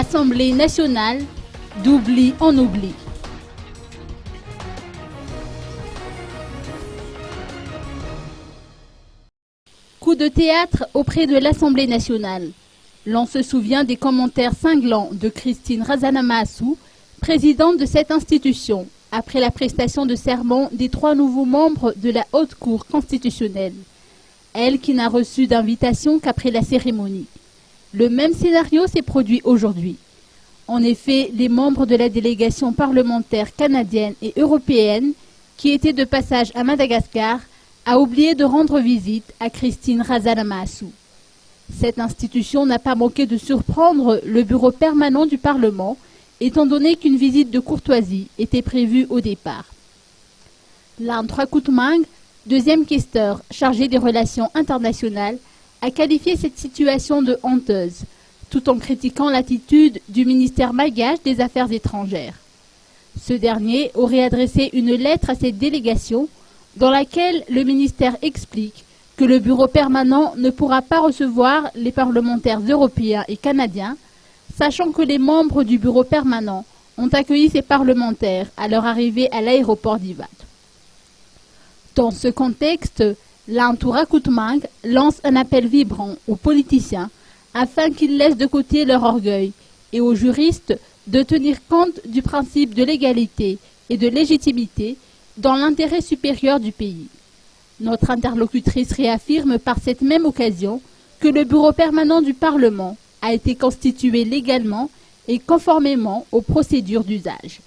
Assemblée nationale, d'oubli en oubli. Coup de théâtre auprès de l'Assemblée nationale. L'on se souvient des commentaires cinglants de Christine Razanamahasou, présidente de cette institution, après la prestation de serment des 3 nouveaux membres de la Haute Cour constitutionnelle. Elle qui n'a reçu d'invitation qu'après la cérémonie. Le même scénario s'est produit aujourd'hui. En effet, les membres de la délégation parlementaire canadienne et européenne, qui étaient de passage à Madagascar, a oublié de rendre visite à Christine Razanamahasou. Cette institution n'a pas manqué de surprendre le bureau permanent du Parlement, étant donné qu'une visite de courtoisie était prévue au départ. Laan Troukoutamang, deuxième questeur chargé des relations internationales, a qualifié cette situation de honteuse, tout en critiquant l'attitude du ministère malgache des Affaires étrangères. Ce dernier aurait adressé une lettre à cette délégation dans laquelle le ministère explique que le bureau permanent ne pourra pas recevoir les parlementaires européens et canadiens, sachant que les membres du bureau permanent ont accueilli ces parlementaires à leur arrivée à l'aéroport d'Ivat. Dans ce contexte, Laan Troukoutamang lance un appel vibrant aux politiciens afin qu'ils laissent de côté leur orgueil et aux juristes de tenir compte du principe de légalité et de légitimité dans l'intérêt supérieur du pays. Notre interlocutrice réaffirme par cette même occasion que le bureau permanent du Parlement a été constitué légalement et conformément aux procédures d'usage.